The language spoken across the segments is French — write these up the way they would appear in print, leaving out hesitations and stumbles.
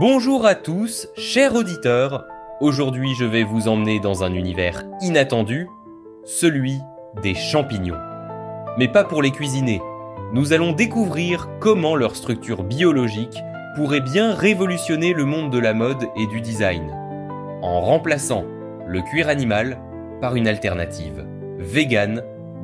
Bonjour à tous, chers auditeurs. Aujourd'hui, je vais vous emmener dans un univers inattendu, celui des champignons. Mais pas pour les cuisiner. Nous allons découvrir comment leur structure biologique pourrait bien révolutionner le monde de la mode et du design, en remplaçant le cuir animal par une alternative végane,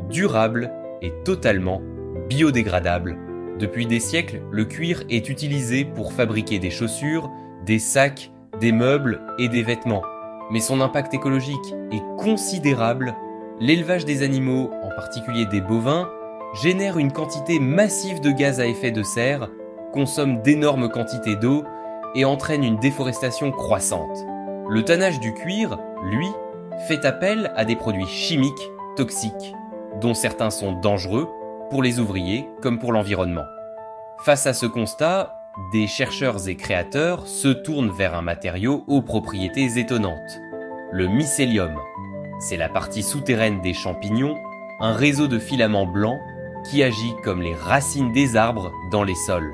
durable et totalement biodégradable. Depuis des siècles, le cuir est utilisé pour fabriquer des chaussures, des sacs, des meubles et des vêtements. Mais son impact écologique est considérable. L'élevage des animaux, en particulier des bovins, génère une quantité massive de gaz à effet de serre, consomme d'énormes quantités d'eau et entraîne une déforestation croissante. Le tannage du cuir, lui, fait appel à des produits chimiques toxiques, dont certains sont dangereux pour les ouvriers comme pour l'environnement. Face à ce constat, des chercheurs et créateurs se tournent vers un matériau aux propriétés étonnantes, le mycélium. C'est la partie souterraine des champignons, un réseau de filaments blancs qui agit comme les racines des arbres dans les sols.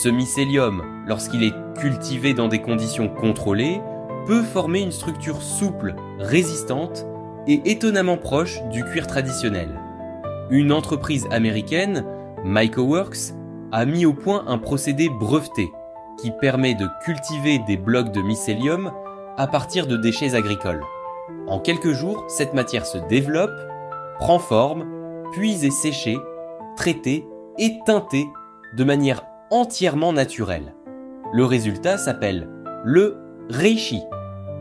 Ce mycélium, lorsqu'il est cultivé dans des conditions contrôlées, peut former une structure souple, résistante et étonnamment proche du cuir traditionnel. Une entreprise américaine, MycoWorks, a mis au point un procédé breveté qui permet de cultiver des blocs de mycélium à partir de déchets agricoles. En quelques jours, cette matière se développe, prend forme, puis est séchée, traitée et teintée de manière entièrement naturelle. Le résultat s'appelle le reishi,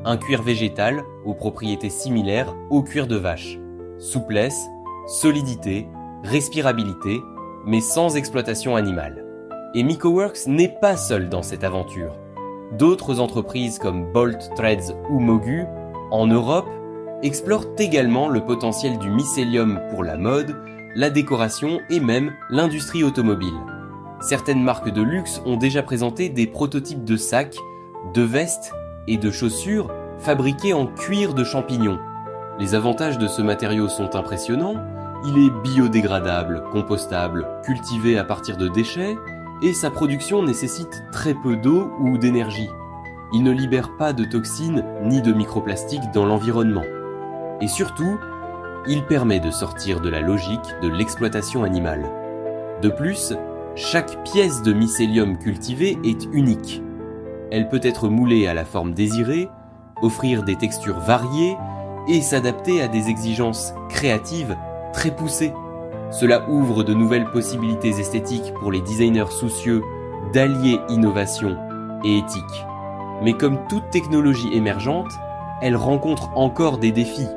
un cuir végétal aux propriétés similaires au cuir de vache. Souplesse, solidité, respirabilité, mais sans exploitation animale. Et MycoWorks n'est pas seul dans cette aventure. D'autres entreprises comme Bolt Threads ou Mogu, en Europe, explorent également le potentiel du mycélium pour la mode, la décoration et même l'industrie automobile. Certaines marques de luxe ont déjà présenté des prototypes de sacs, de vestes et de chaussures fabriqués en cuir de champignons. Les avantages de ce matériau sont impressionnants. Il est biodégradable, compostable, cultivé à partir de déchets et sa production nécessite très peu d'eau ou d'énergie. Il ne libère pas de toxines ni de microplastiques dans l'environnement. Et surtout, il permet de sortir de la logique de l'exploitation animale. De plus, chaque pièce de mycélium cultivée est unique. Elle peut être moulée à la forme désirée, offrir des textures variées et s'adapter à des exigences créatives très poussées. Cela ouvre de nouvelles possibilités esthétiques pour les designers soucieux d'allier innovation et éthique. Mais comme toute technologie émergente, elle rencontre encore des défis.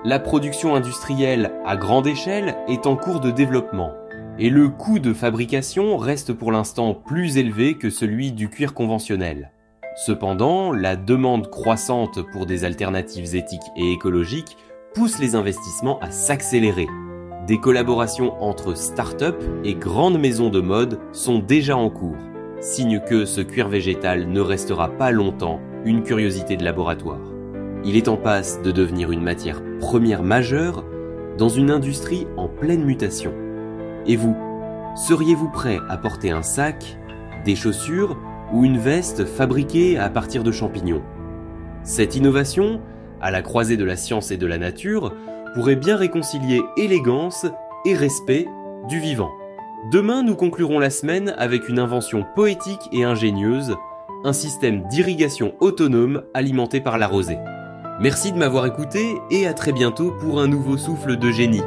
La production industrielle à grande échelle est en cours de développement et le coût de fabrication reste pour l'instant plus élevé que celui du cuir conventionnel. Cependant, la demande croissante pour des alternatives éthiques et écologiques pousse les investissements à s'accélérer. Des collaborations entre start-up et grandes maisons de mode sont déjà en cours, signe que ce cuir végétal ne restera pas longtemps une curiosité de laboratoire. Il est en passe de devenir une matière première majeure dans une industrie en pleine mutation. Et vous, seriez-vous prêt à porter un sac, des chaussures ou une veste fabriquée à partir de champignons? Cette innovation, à la croisée de la science et de la nature, pourrait bien réconcilier élégance et respect du vivant. Demain, nous conclurons la semaine avec une invention poétique et ingénieuse, un système d'irrigation autonome alimenté par la rosée. Merci de m'avoir écouté et à très bientôt pour un nouveau souffle de génie.